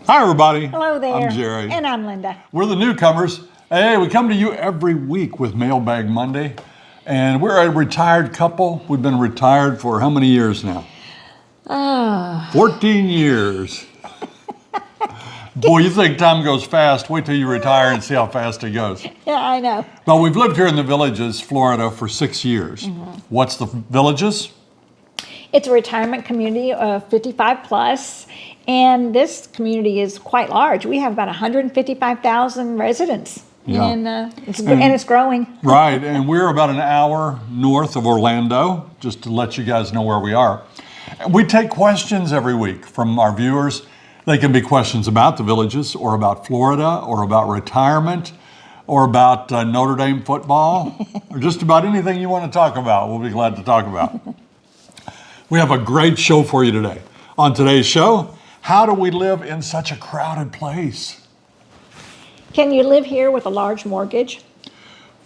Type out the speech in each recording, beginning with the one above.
Hi, everybody. Hello there. I'm Jerry. And I'm Linda. We're the Newcomers. Hey, we come to you every week with Mailbag Monday. And we're a retired couple. We've been retired for how many years now? 14 years. Boy, you think time goes fast. Wait till you retire and see how fast it goes. Yeah, I know. But we've lived here in the Villages, Florida, for 6 years. What's the Villages? It's a retirement community of 55 plus, and this community is quite large. We have about 155,000 residents, Yeah. and it's growing. Right, and we're about an hour north of Orlando, just to let you guys know where we are. We take questions every week from our viewers. They can be questions about the Villages, or about Florida, or about retirement, or about Notre Dame football, or just about anything you want to talk about. We'll be glad to talk about. We have a great show for you today. On today's show, how do we live in such a crowded place? Can you live here with a large mortgage?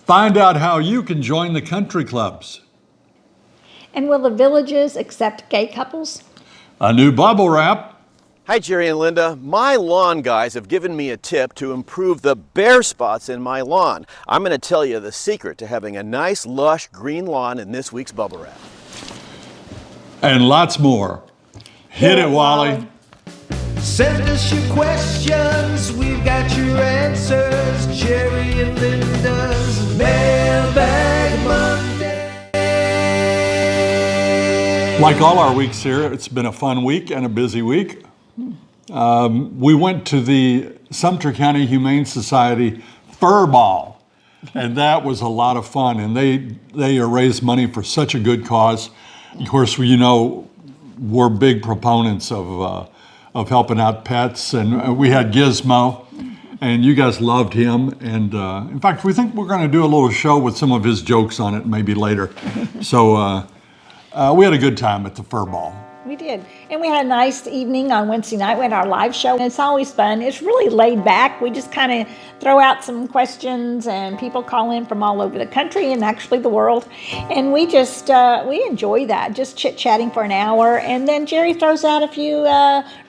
Find out how you can join the country clubs. And will the Villages accept gay couples? A new bubble wrap. Hi, Jerry and Linda. My lawn guys have given me a tip to improve the bare spots in my lawn. I'm going to tell you the secret to having a nice, lush green lawn in this week's Bubble Wrap. And lots more. Hit it, Wally. Send us your questions, we've got your answers. Jerry and Linda's Mailbag Monday. Like all our weeks here, it's been a fun week and a busy week. We went to the Sumter County Humane Society Fur Ball, and that was a lot of fun. And they raised money for such a good cause. Of course, you know, we're big proponents of helping out pets, and we had Gizmo, and you guys loved him. And in fact, we think we're going to do a little show with some of his jokes on it maybe later. So we had a good time at the Fur Ball. We did. And we had a nice evening on Wednesday night. We had our live show. And it's always fun. It's really laid back. We just kind of throw out some questions, and people call in from all over the country and actually the world. And we just, we enjoy that, just chit-chatting for an hour. And then Jerry throws out a few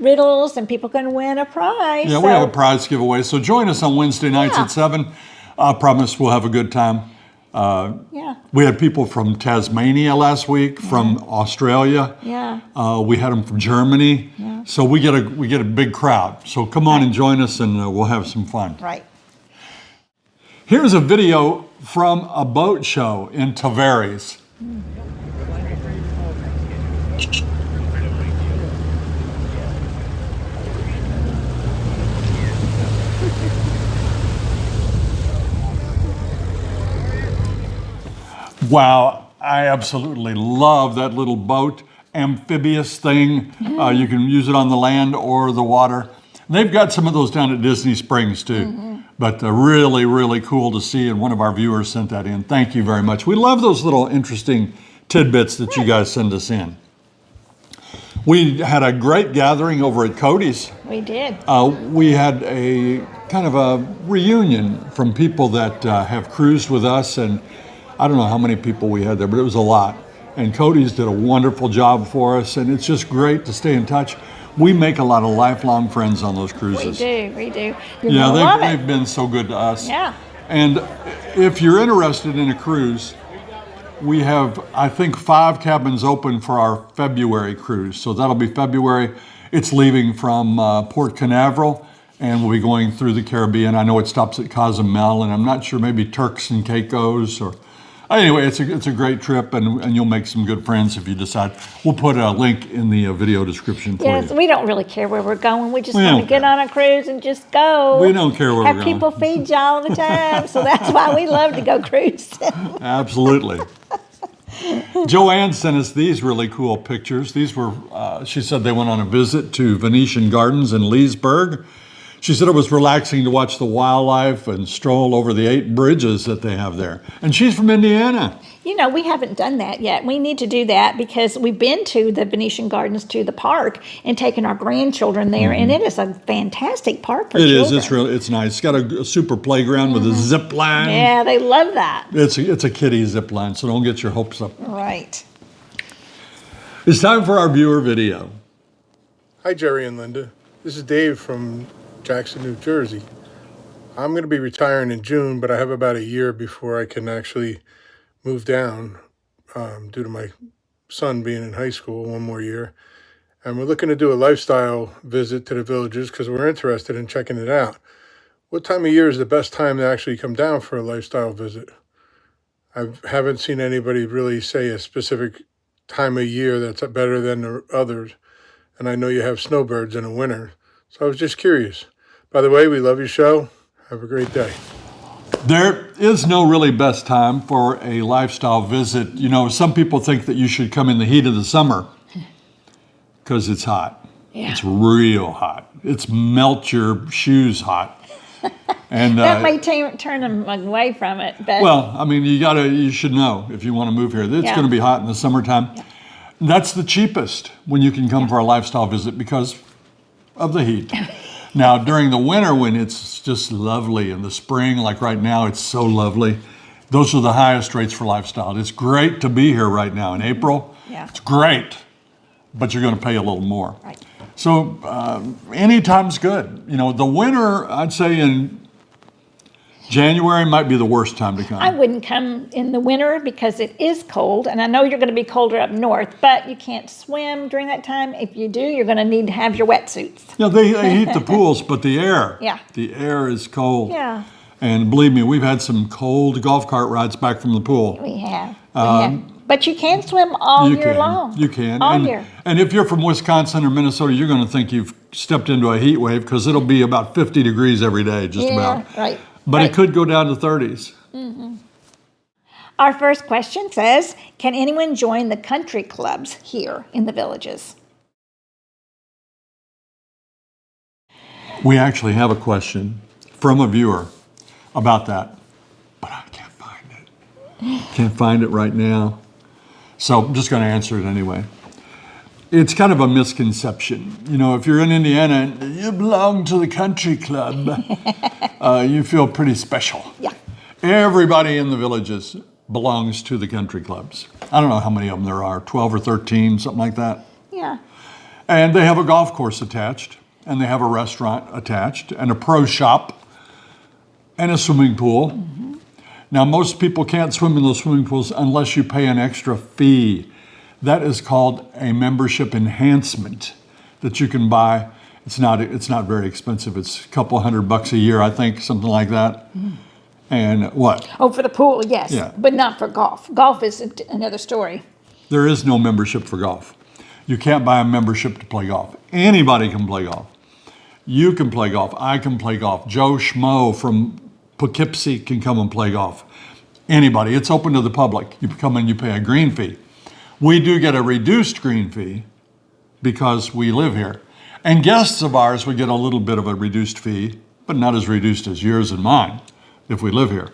riddles, and people can win a prize. Yeah, we have a prize giveaway. So join us on Wednesday nights at 7. I promise we'll have a good time. We had people from Tasmania last week, from Australia. We had them from Germany. So we get a big crowd. So come on and join us, and we'll have some fun. Right. Here's a video from a boat show in Tavares. Wow, I absolutely love that little boat, amphibious thing. You can use it on the land or the water. They've got some of those down at Disney Springs too, but really, really cool to see, and one of our viewers sent that in. Thank you very much. We love those little interesting tidbits that you guys send us in. We had a great gathering over at Cody's. We did. We had a kind of a reunion from people that have cruised with us, and I don't know how many people we had there, but it was a lot. And Cody's did a wonderful job for us, and it's just great to stay in touch. We make a lot of lifelong friends on those cruises. We do. Yeah, they've been so good to us. Yeah. And if you're interested in a cruise, we have, I think, 5 cabins open for our February cruise. So that'll be February. It's leaving from Port Canaveral, and we'll be going through the Caribbean. I know it stops at Cozumel, and I'm not sure, maybe Turks and Caicos or... Anyway, it's a great trip, and you'll make some good friends if you decide. We'll put a link in the video description for you. Yes, we don't really care where we're going. We just want to get on a cruise and just go. We don't care where we're going. Have people feed you all the time, so that's why we love to go cruising. Absolutely. Joanne sent us these really cool pictures. These were, she said they went on a visit to Venetian Gardens in Leesburg. She said it was relaxing to watch the wildlife and stroll over the 8 bridges that they have there. And she's from Indiana. You know, we haven't done that yet. We need to do that because we've been to the Venetian Gardens, to the park, and taken our grandchildren there, and it is a fantastic park for children. It is. It's nice. It's got a super playground with a zip line. Yeah, they love that. It's a kiddie zip line, so don't get your hopes up. Right. It's time for our viewer video. Hi, Jerry and Linda. This is Dave from Jackson, New Jersey. I'm going to be retiring in June, but I have about a year before I can actually move down due to my son being in high school one more year. And we're looking to do a lifestyle visit to the villages because we're interested in checking it out. What time of year is the best time to actually come down for a lifestyle visit? I haven't seen anybody really say a specific time of year that's better than the others. And I know you have snowbirds in the winter. So I was just curious. By the way, we love your show. Have a great day. There is no really best time for a lifestyle visit. You know, some people think that you should come in the heat of the summer because it's hot. Yeah. It's real hot. It's melt your shoes hot. And That may turn them away from it, but well, I mean, you should know if you want to move here. It's Yeah. going to be hot in the summertime. Yeah. That's the cheapest when you can come for a lifestyle visit because of the heat. Now, during the winter when it's just lovely, in the spring, like right now, it's so lovely. Those are the highest rates for lifestyle. It's great to be here right now in April. Yeah. It's great, but you're going to pay a little more. Right. So anytime's good. You know, the winter, I'd say in January might be the worst time to come. I wouldn't come in the winter because it is cold, and I know you're going to be colder up north, but you can't swim during that time. If you do, you're going to need to have your wetsuits. Yeah, they heat the pools, but the air, Yeah. the air is cold. Yeah. And believe me, we've had some cold golf cart rides back from the pool. We have. But you can swim all year long. You can. All and, year. And if you're from Wisconsin or Minnesota, you're going to think you've stepped into a heat wave because it'll be about 50 degrees every day, just about. Right. But right. it could go down to 30s. Our first question says, can anyone join the country clubs here in the villages? We actually have a question from a viewer about that, but I can't find it. Can't find it right now. So I'm just going to answer it anyway. It's kind of a misconception. You know, if you're in Indiana and you belong to the country club, you feel pretty special. Yeah. Everybody in the villages belongs to the country clubs. I don't know how many of them there are, 12 or 13, something like that. Yeah. And they have a golf course attached, and they have a restaurant attached, and a pro shop, and a swimming pool. Mm-hmm. Now, most people can't swim in those swimming pools unless you pay an extra fee. That is called a membership enhancement that you can buy. It's not very expensive. It's a couple $100 a year, I think, something like that. Mm. And what? Oh, for the pool, yes. Yeah. But not for golf. Golf is another story. There is no membership for golf. You can't buy a membership to play golf. Anybody can play golf. You can play golf. I can play golf. Joe Schmo from Poughkeepsie can come and play golf. Anybody. It's open to the public. You come and you pay a green fee. We do get a reduced green fee because we live here. And guests of ours would get a little bit of a reduced fee, but not as reduced as yours and mine if we live here.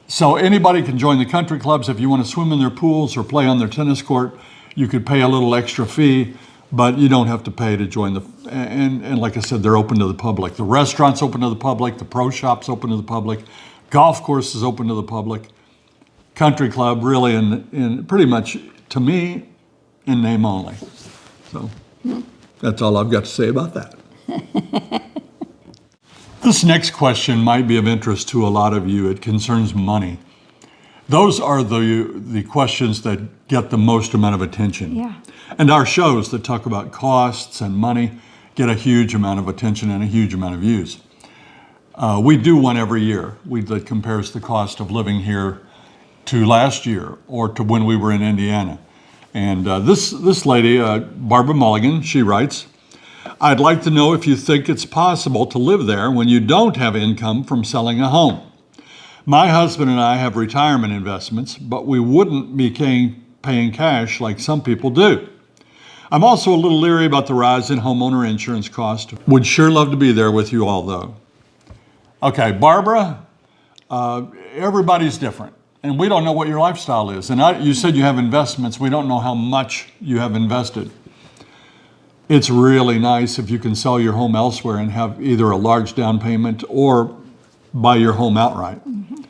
So anybody can join the country clubs. If you want to swim in their pools or play on their tennis court, you could pay a little extra fee, but you don't have to pay to join the, and like I said, they're open to the public. The restaurant's open to the public, the pro shop's open to the public, golf course is open to the public, country club really in pretty much, to me, in name only. So that's all I've got to say about that. This next question might be of interest to a lot of you. It concerns money. Those are the questions that get the most amount of attention. Yeah. And our shows that talk about costs and money get a huge amount of attention and a huge amount of views. We do one every year that compares the cost of living here to last year or to when we were in Indiana. And this lady, Barbara Mulligan, she writes, I'd like to know if you think it's possible to live there when you don't have income from selling a home. My husband and I have retirement investments, but we wouldn't be paying cash like some people do. I'm also a little leery about the rise in homeowner insurance cost. Would sure love to be there with you all, though. Okay, Barbara, everybody's different, and we don't know what your lifestyle is. And you said you have investments. We don't know how much you have invested. It's really nice if you can sell your home elsewhere and have either a large down payment or buy your home outright. Mm-hmm.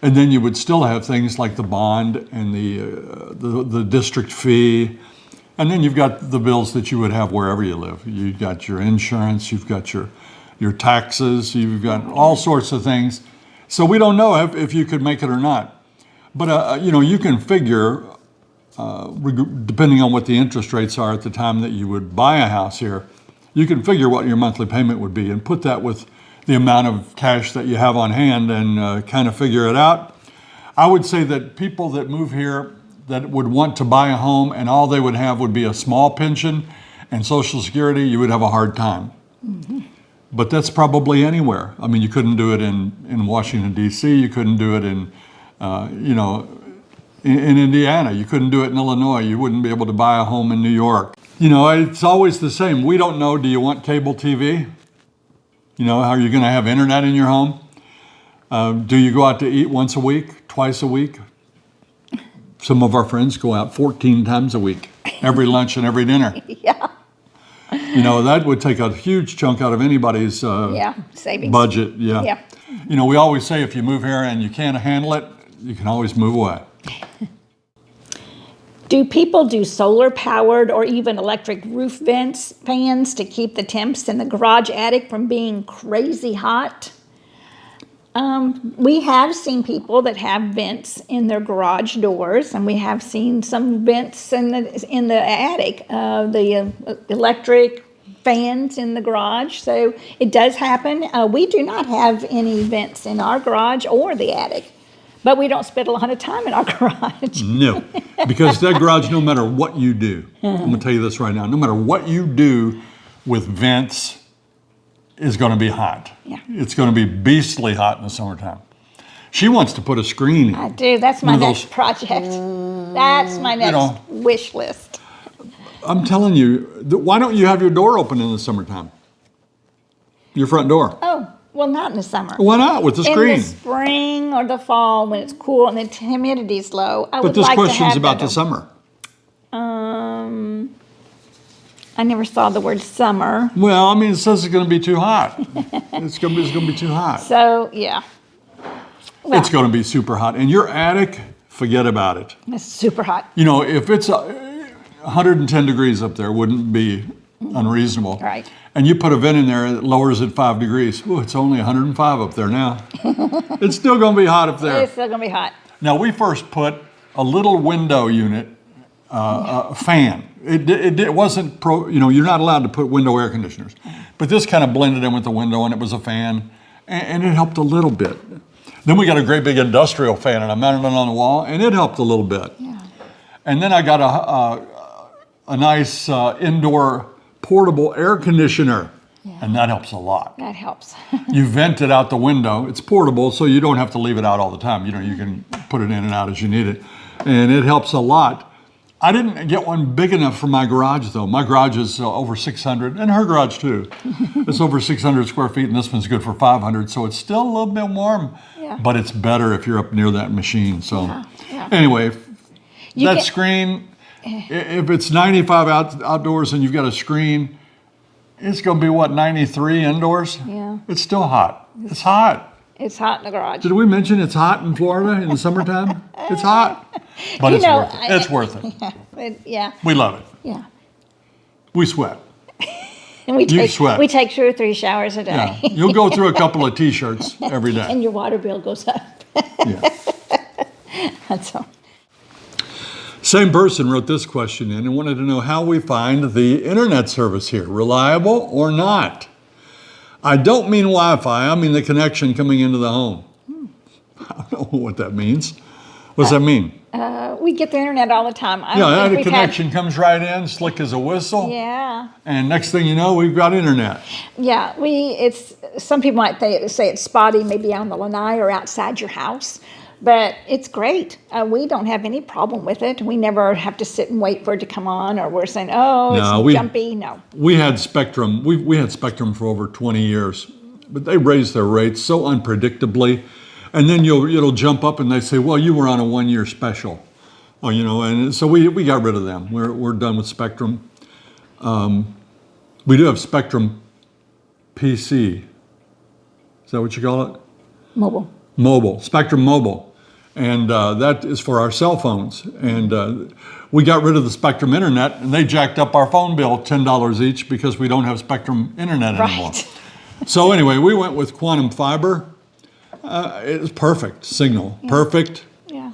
And then you would still have things like the bond and the district fee And then you've got the bills that you would have wherever you live. You've got your insurance, you've got your taxes, you've got all sorts of things. So we don't know if you could make it or not. But, you can figure, depending on what the interest rates are at the time that you would buy a house here, you can figure what your monthly payment would be and put that with the amount of cash that you have on hand and kind of figure it out. I would say that people that move here that would want to buy a home and all they would have would be a small pension and Social Security, you would have a hard time. Mm-hmm. But that's probably anywhere. I mean, you couldn't do it in Washington, D.C. You couldn't do it in Indiana. You couldn't do it in Illinois. You wouldn't be able to buy a home in New York. It's always the same. We don't know, do you want cable TV? Are you going to have internet in your home? Do you go out to eat once a week, twice a week? Some of our friends go out 14 times a week, every lunch and every dinner. Yeah. That would take a huge chunk out of anybody's savings budget. Yeah. Yeah. We always say if you move here and you can't handle it, you can always move away. Do people do solar-powered or even electric roof fans to keep the temps in the garage attic from being crazy hot? We have seen people that have vents in their garage doors, and we have seen some vents in the attic, the electric fans in the garage. So it does happen. We do not have any vents in our garage or the attic, but we don't spend a lot of time in our garage. No, because that garage, no matter what you do, I'm going to tell you this right now, no matter what you do with vents, is going to be hot. Yeah. It's going to be beastly hot in the summertime. She wants to put a screen in. I do. That's my next project. That's my next wish list. I'm telling you, why don't you have your door open in the summertime? Your front door. Oh, well, not in the summer. Why not with the screen? In the spring or the fall when it's cool and the humidity's low, But this question's about the summer. I never saw the word summer. Well, I mean, it says it's going to be too hot. It's going to be too hot. So, yeah. Well, it's going to be super hot. In your attic, forget about it. It's super hot. If it's 110 degrees up there, wouldn't be unreasonable. Right. And you put a vent in there that lowers it 5 degrees. Ooh, it's only 105 up there now. It's still going to be hot up there. It's still going to be hot. Now, we first put a little window unit, a fan. It wasn't you're not allowed to put window air conditioners. But this kind of blended in with the window, and it was a fan, and it helped a little bit. Then we got a great big industrial fan, and I mounted it on the wall, and it helped a little bit. Yeah. And then I got a nice indoor portable air conditioner, and that helps a lot. That helps. You vent it out the window. It's portable, so you don't have to leave it out all the time. You can put it in and out as you need it, and it helps a lot. I didn't get one big enough for my garage, though. My garage is over 600, and her garage, too. It's over 600 square feet, and this one's good for 500, so it's still a little bit warm. Yeah. But it's better if you're up near that machine. So Yeah. anyway, screen, if it's 95 outdoors and you've got a screen, it's going to be, 93 indoors? Yeah. It's still hot. It's hot. It's hot in the garage. Did we mention it's hot in Florida in the summertime? It's hot. But it's worth it. It's worth it. Yeah. We love it. Yeah. We sweat. And we sweat. We take 2 or 3 showers a day. Yeah. You'll go through a couple of T-shirts every day. And your water bill goes up. Yeah. That's all. Same person wrote this question in and wanted to know how we find the internet service here, reliable or not. I don't mean Wi-Fi, I mean the connection coming into the home. I don't know what that means. What does that mean? We get the internet all the time. The connection comes right in, slick as a whistle. Yeah. And next thing you know, we've got internet. Yeah, some people might say it's spotty, maybe on the lanai or outside your house, but it's great. We don't have any problem with it. We never have to sit and wait for it to come on, or we're saying, it's jumpy. No. We had Spectrum. We had Spectrum for over 20 years, but they raised their rates so unpredictably. And then it'll jump up and they say, well, you were on a 1-year special. And so we got rid of them. We're done with Spectrum. We do have Spectrum PC. Is that what you call it? Mobile. Mobile, Spectrum Mobile. And that is for our cell phones. And we got rid of the Spectrum Internet, and they jacked up our phone bill $10 each because we don't have Spectrum Internet anymore. Right. So anyway, we went with quantum fiber. It was perfect signal, perfect. Yeah.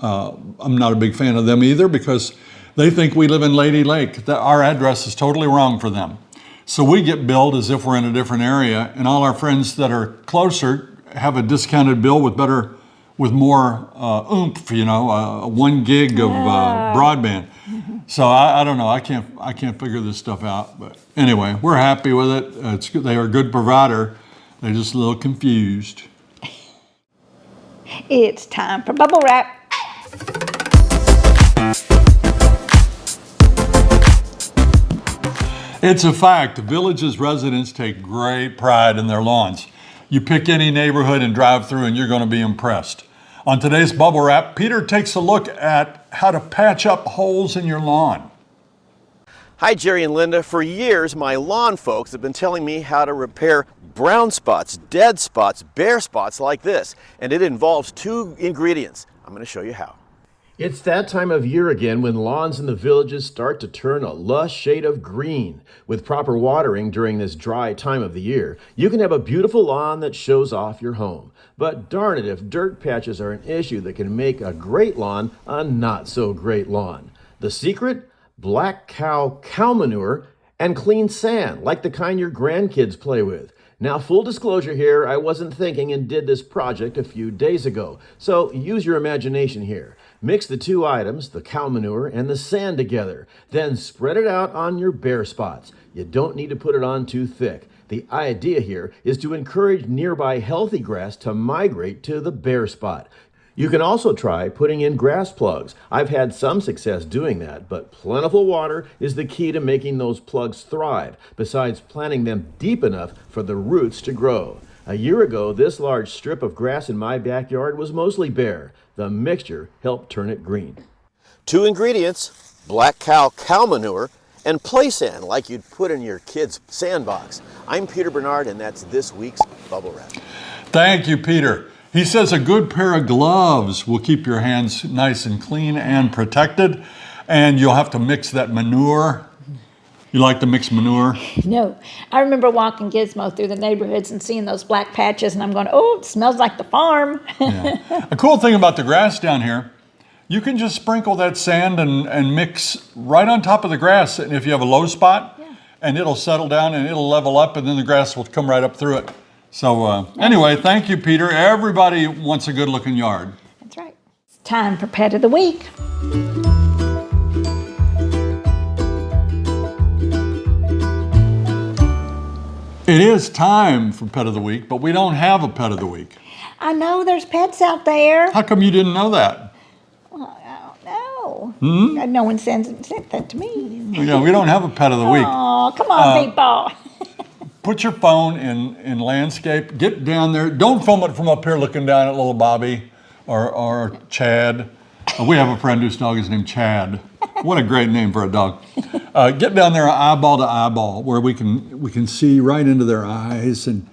I'm not a big fan of them either because they think we live in Lady Lake. Our address is totally wrong for them. So we get billed as if we're in a different area, and all our friends that are closer have a discounted bill with more oomph, 1 gig of broadband. So I don't know. I can't figure this stuff out. But anyway, we're happy with it. They are a good provider. They're just a little confused. It's time for bubble wrap. It's a fact. Villages residents take great pride in their lawns. You pick any neighborhood and drive through and you're going to be impressed. On today's Bubble Wrap, Peter takes a look at how to patch up holes in your lawn. Hi, Jerry and Linda. For years, my lawn folks have been telling me how to repair brown spots, dead spots, bare spots like this. And it involves 2 ingredients. I'm going to show you how. It's that time of year again when lawns in the villages start to turn a lush shade of green. With proper watering during this dry time of the year, you can have a beautiful lawn that shows off your home. But darn it if dirt patches are an issue that can make a great lawn a not so great lawn. The secret? Black cow manure and clean sand, like the kind your grandkids play with. Now, full disclosure here, I wasn't thinking and did this project a few days ago, so use your imagination here. Mix the 2 items, the cow manure and the sand together, then spread it out on your bare spots. You don't need to put it on too thick. The idea here is to encourage nearby healthy grass to migrate to the bare spot. You can also try putting in grass plugs. I've had some success doing that, but plentiful water is the key to making those plugs thrive, besides planting them deep enough for the roots to grow. A year ago, this large strip of grass in my backyard was mostly bare. The mixture helped turn it green. 2 ingredients, black cow manure and play sand like you'd put in your kid's sandbox. I'm Peter Bernard, and that's this week's Bubble Wrap. Thank you, Peter. He says a good pair of gloves will keep your hands nice and clean and protected, and you'll have to mix that manure. You like to mix manure? No. I remember walking Gizmo through the neighborhoods and seeing those black patches, and I'm going, oh, it smells like the farm. Yeah. A cool thing about the grass down here, you can just sprinkle that sand and mix right on top of the grass, and if you have a low spot, and it'll settle down and it'll level up, and then the grass will come right up through it. So anyway, thank you, Peter. Everybody wants a good-looking yard. That's right. It's time for Pet of the Week. It is time for Pet of the Week, but we don't have a Pet of the Week. I know there's pets out there. How come you didn't know that? Well, I don't know. No one sent that to me. Yeah, we don't have a Pet of the Week. Oh, come on, people. Put your phone in landscape. Get down there. Don't film it from up here looking down at little Bobby or Chad. We have a friend whose dog is named Chad. What a great name for a dog. Get down there eyeball to eyeball where we can see right into their eyes and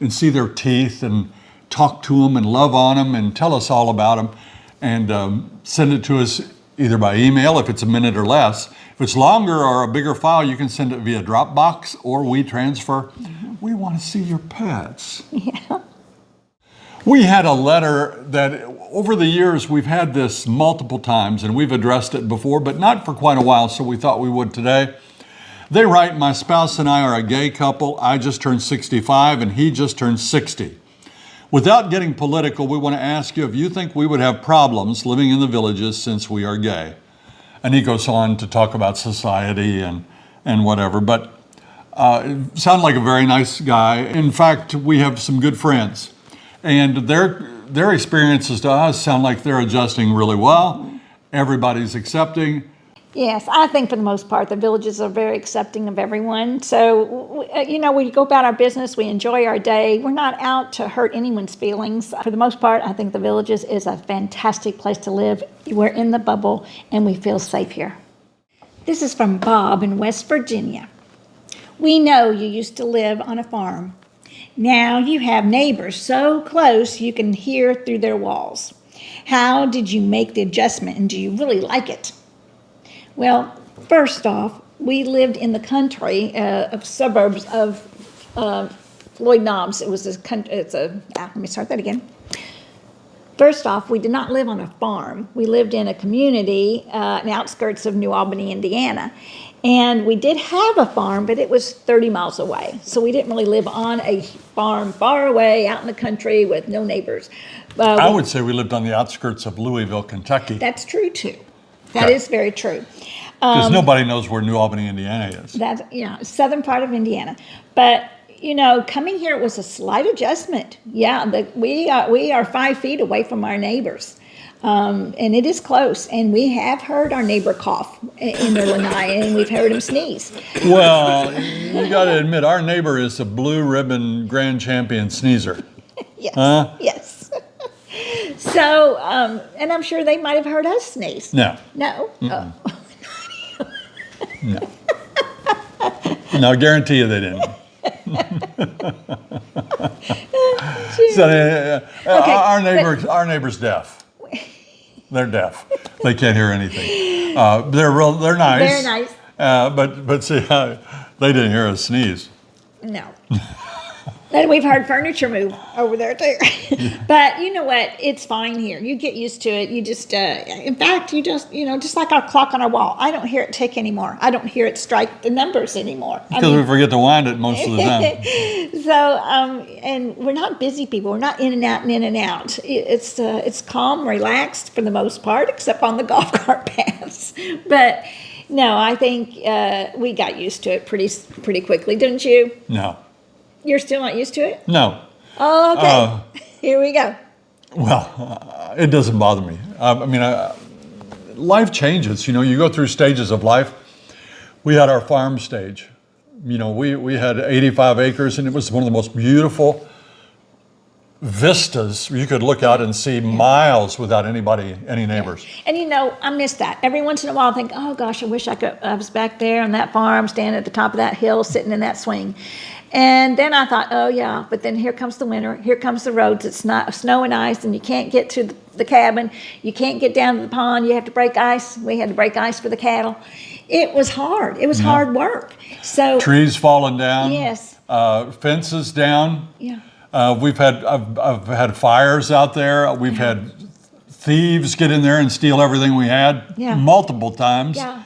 see their teeth and talk to them and love on them and tell us all about them and send it to us either by email if it's a minute or less. If it's longer or a bigger file, you can send it via Dropbox or WeTransfer. We want to see your pets. Yeah. We had a letter that over the years we've had this multiple times and we've addressed it before, but not for quite a while, so we thought we would today. They write, my spouse and I are a gay couple. I just turned 65 and he just turned 60. Without getting political, we want to ask you if you think we would have problems living in the villages since we are gay. And he goes on to talk about society and whatever, but sound like a very nice guy. In fact, we have some good friends. And their experiences to us sound like they're adjusting really well. Everybody's accepting. Yes, I think for the most part, the villages are very accepting of everyone. So, we go about our business, we enjoy our day. We're not out to hurt anyone's feelings. For the most part, I think the villages is a fantastic place to live. We're in the bubble and we feel safe here. This is from Bob in West Virginia. We know you used to live on a farm. Now you have neighbors so close you can hear through their walls. How did you make the adjustment, and do you really like it? Well, first off, we lived in the country of suburbs of Floyd Knobs. It was let me start that again. First off, we did not live on a farm. We lived in a community in the outskirts of New Albany, Indiana. And we did have a farm, but it was 30 miles away. So we didn't really live on a farm far away out in the country with no neighbors. I would say we lived on the outskirts of Louisville, Kentucky. That's true, too. That is very true. Because nobody knows where New Albany, Indiana is. That's, southern part of Indiana. But, coming here was a slight adjustment. Yeah, we are 5 feet away from our neighbors. And it is close. And we have heard our neighbor cough in their lanai, and we've heard him sneeze. Well, you got to admit, our neighbor is a blue ribbon grand champion sneezer. Yes, huh? Yes. So, and I'm sure they might have heard us sneeze. No. No? Oh. No. No, I guarantee you they didn't. Our neighbor's deaf. They're deaf. They can't hear anything. They're nice. They're nice. But see, they didn't hear us sneeze. No. And we've heard furniture move over there too. But you know what? It's fine here. You get used to it. You just, in fact, just like our clock on our wall. I don't hear it tick anymore. I don't hear it strike the numbers anymore. Because we forget to wind it most of the time. So, and we're not busy people. We're not in and out and in and out. It's calm, relaxed for the most part, except on the golf cart paths. But no, I think we got used to it pretty quickly, didn't you? No. You're still not used to it? No. Oh, okay. Here we go. Well, it doesn't bother me. Life changes. You go through stages of life. We had our farm stage. We had 85 acres, and it was one of the most beautiful vistas. You could look out and see miles without any neighbors. And I miss that. Every once in a while I think, oh gosh, I wish I was back there on that farm, standing at the top of that hill, sitting in that swing. And then I thought, oh yeah, but then here comes the winter, here comes the roads, it's not snow and ice, and you can't get to the cabin, you can't get down to the pond, you have to break ice. We had to break ice for the cattle. It was hard. It was hard work. So trees falling down. Yes. Fences down. Yeah. I've had fires out there. We've had thieves get in there and steal everything we had multiple times. Yeah.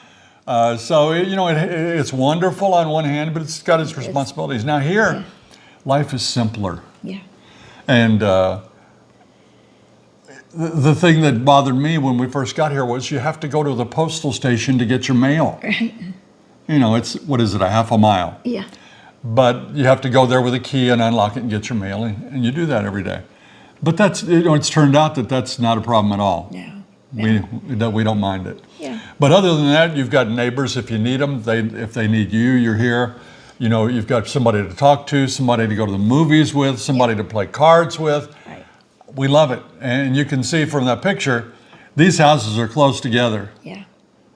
So it's wonderful on one hand, but it's got its responsibilities. Now here, life is simpler. Yeah. And the thing that bothered me when we first got here was you have to go to the postal station to get your mail. Right. It's, what is it, a half a mile? Yeah. But you have to go there with a key and unlock it and get your mail, and you do that every day. But that's, it's turned out that that's not a problem at all. No. We don't mind it. Yeah. But other than that, you've got neighbors if you need them. If they need you, you're here. You've got somebody to talk to, somebody to go to the movies with, somebody to play cards with. Right. We love it. And you can see from that picture, these houses are close together. Yeah.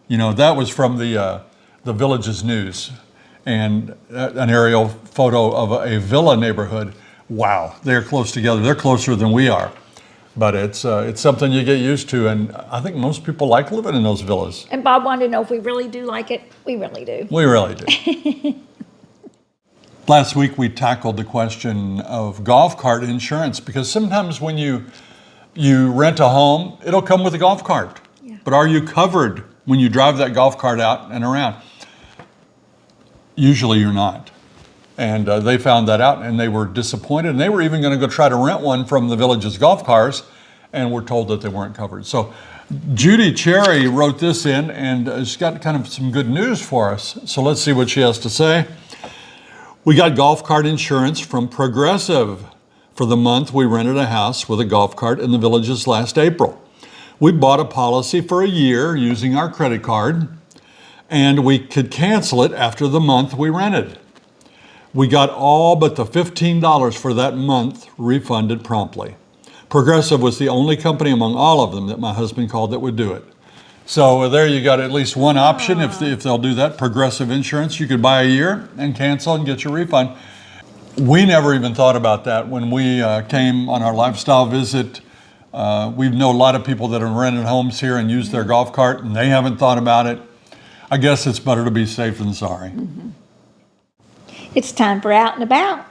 That was from the Village's News, and an aerial photo of a villa neighborhood. Wow, they're close together. They're closer than we are. But it's something you get used to, and I think most people like living in those villas. And Bob wanted to know if we really do like it. We really do. We really do. Last week we tackled the question of golf cart insurance, because sometimes when you rent a home, it'll come with a golf cart. Yeah. But are you covered when you drive that golf cart out and around? Usually you're not. And they found that out, and they were disappointed, and they were even going to go try to rent one from the Village's golf cars, and were told that they weren't covered. So Judy Cherry wrote this in, and she's got kind of some good news for us. So let's see what she has to say. We got golf cart insurance from Progressive for the month we rented a house with a golf cart in the Villages last April. We bought a policy for a year using our credit card, and we could cancel it after the month we rented. We got all but the $15 for that month refunded promptly. Progressive was the only company among all of them that my husband called that would do it. So there you got at least one option if they'll do that. Progressive Insurance, you could buy a year and cancel and get your refund. We never even thought about that when we came on our lifestyle visit We know a lot of people that have rented homes here and used their golf cart, and they haven't thought about it. I guess it's better to be safe than sorry. It's time for Out and About.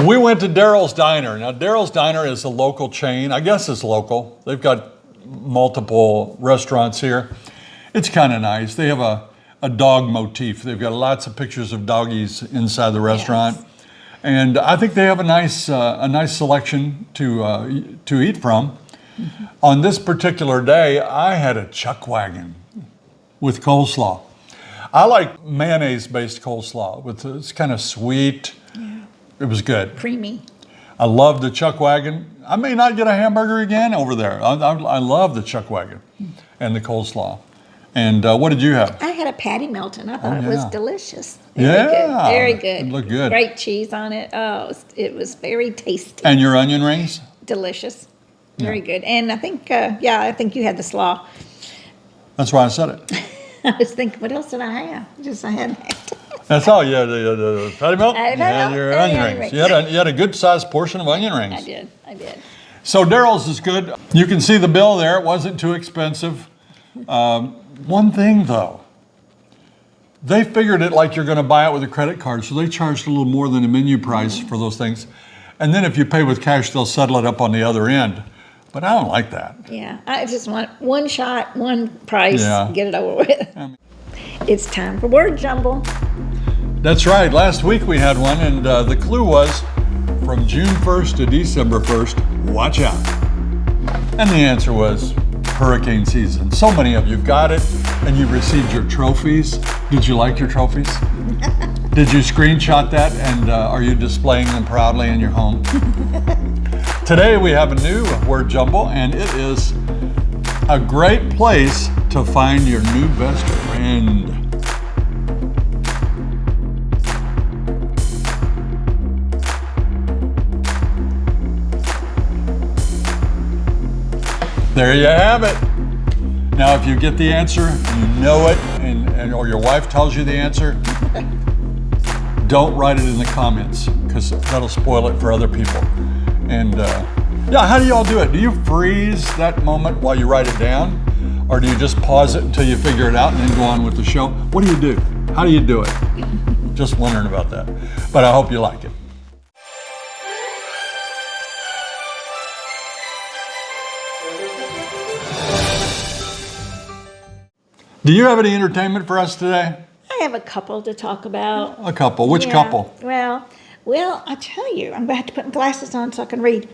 We went to Daryl's Diner. Now, Daryl's Diner is a local chain. I guess it's local. They've got multiple restaurants here. It's kind of nice. They have a dog motif. They've got lots of pictures of doggies inside the restaurant. Yes. And I think they have a nice selection to eat from. On this particular day, I had a chuck wagon with coleslaw. I like mayonnaise-based coleslaw. It's kind of sweet. It was good. Creamy. I love the chuck wagon. I may not get a hamburger again over there. I love the chuck wagon and the coleslaw. And what did you have? I had a patty Melton. I thought it was delicious. Yeah. Very good. It looked good. Great cheese on it. Oh, it was very tasty. And your onion rings? Delicious. Very good. And I think, I think you had the slaw. That's why I said it. I was thinking, what else did I have? I had that. That's all. You had the patty melt. You had your onion rings. You had a good sized portion of onion rings. I did. So Daryl's is good. You can see the bill there. It wasn't too expensive. One thing though, they figured it like you're going to buy it with a credit card, so they charged a little more than the menu price for those things. And then if you pay with cash, they'll settle it up on the other end. But I don't like that. Yeah, I just want one shot, one price, get it over with. It's time for Word Jumble. That's right. Last week we had one, and the clue was from June 1st to December 1st, watch out. And the answer was hurricane season. So many of you got it, and you received your trophies. Did you like your trophies? Did you screenshot that, and are you displaying them proudly in your home? Today we have a new word jumble, and it is a great place to find your new best friend. There you have it. Now, if you get the answer, you know it, or your wife tells you the answer, don't write it in the comments, because that'll spoil it for other people. And how do y'all do it? Do you freeze that moment while you write it down? Or do you just pause it until you figure it out and then go on with the show? What do you do? How do you do it? Just wondering about that. But I hope you like it. Do you have any entertainment for us today? I have a couple to talk about. A couple. Which couple? Well, I tell you, I'm going to have to put my glasses on so I can read.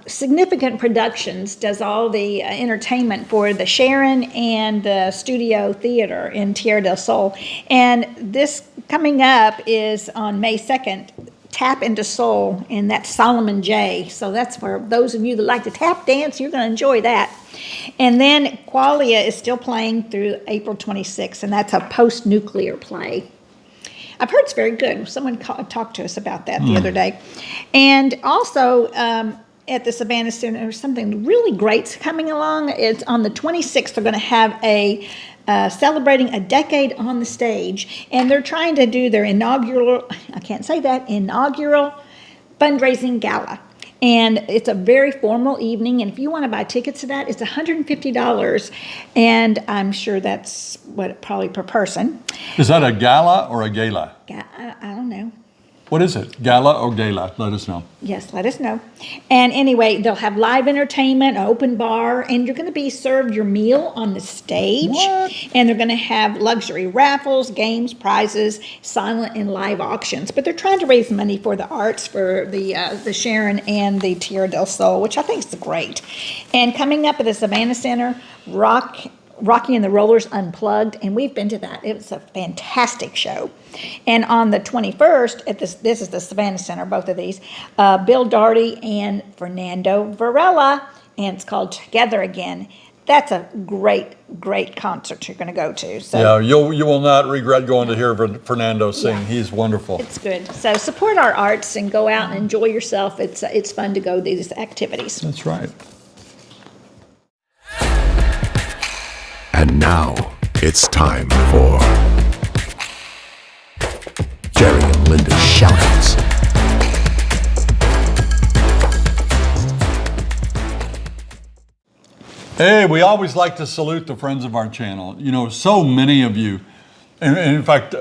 Significant Productions does all the entertainment for the Sharon and the Studio Theater in Tierra del Sol. And this coming up is on May 2nd, Tap into Soul, and that's Solomon J. So that's for those of you that like to tap dance, you're going to enjoy that. And then Qualia is still playing through April 26th, and that's a post-nuclear play. I've heard it's very good. Someone talked to us about that the other day. And also at the Savannah Center, there's something really great coming along. It's on the 26th. They're going to have a celebrating a decade on the stage, and they're trying to do their inaugural fundraising gala. And it's a very formal evening, and if you want to buy tickets to that, it's $150, and I'm sure that's probably per person. Is that a gala or a gala? I don't know. What is it? Gala or gala? Let us know. Yes, let us know. And anyway, they'll have live entertainment, an open bar, and you're going to be served your meal on the stage. What? And they're going to have luxury raffles, games, prizes, silent and live auctions. But they're trying to raise money for the arts, for the Sharon and the Tierra del Sol, which I think is great. And coming up at the Savannah Center, Rocky and the Rollers Unplugged, and we've been to that. It was a fantastic show. And on the 21st, at this is the Savannah Center, both of these, Bill Daugherty and Fernando Varela, and it's called Together Again. That's a great, great concert you're going to go to. So yeah, you will not regret going to hear Fernando sing. Yeah. He's wonderful. It's good. So support our arts and go out and enjoy yourself. It's fun to go to these activities. That's right. And now it's time for Shoutouts. Hey, we always like to salute the friends of our channel. You know, so many of you, and in fact,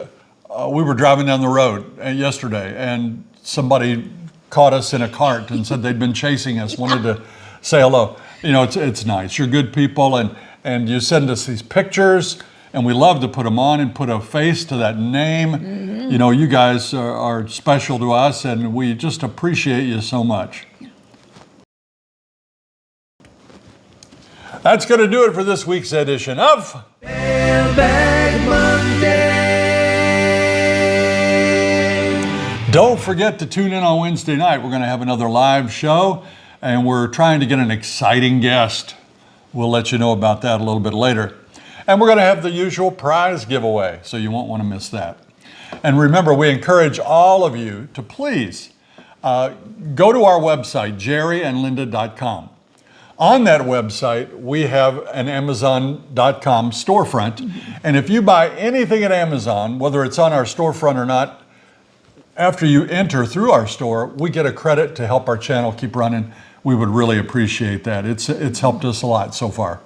we were driving down the road yesterday and somebody caught us in a cart and said they'd been chasing us, wanted to say hello. You know, it's nice. You're good people, and you send us these pictures, and we love to put them on and put a face to that name. Mm-hmm. You know, you guys are special to us, and we just appreciate you so much. That's going to do it for this week's edition of Mailbag Monday. Don't forget to tune in on Wednesday night. We're going to have another live show, and we're trying to get an exciting guest. We'll let you know about that a little bit later. And we're going to have the usual prize giveaway, so you won't want to miss that. And remember, we encourage all of you to please go to our website, jerryandlinda.com. On that website, we have an Amazon.com storefront. And if you buy anything at Amazon, whether it's on our storefront or not, after you enter through our store, we get a credit to help our channel keep running. We would really appreciate that. It's helped us a lot so far.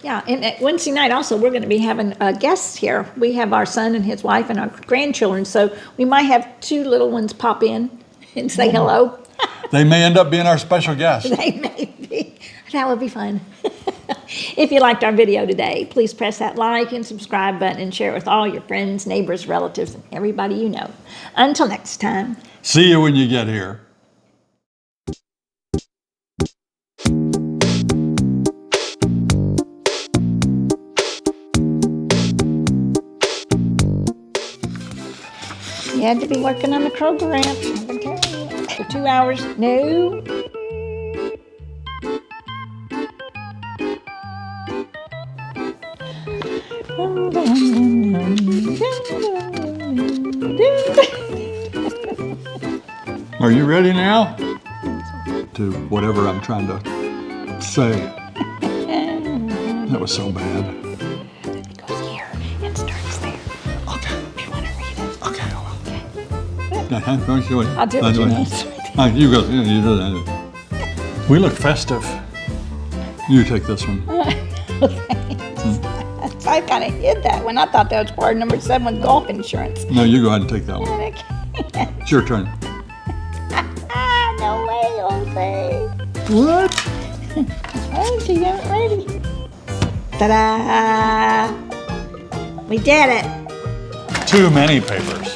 Yeah, and Wednesday night also, we're going to be having guests here. We have our son and his wife and our grandchildren, so we might have two little ones pop in and say hello. They may end up being our special guest. They may be. That would be fun. If you liked our video today, please press that like and subscribe button and share it with all your friends, neighbors, relatives, and everybody you know. Until next time. See you when you get here. You had to be working on the program. I've been telling you. For 2 hours. No. Are you ready now? To whatever I'm trying to say. That was so bad. It goes here and starts there. Okay. If you want to read it. Okay, I will. Okay. I'll do it. I'll do it. You go. You do that. We look festive. You take this one. I kind of hid that one. I thought that was part of number 7 golf insurance. No, you go ahead and take that one. I can't. It's your turn. No way, Jose. What? Oh, she got it ready. Ta-da! We did it. Too many papers.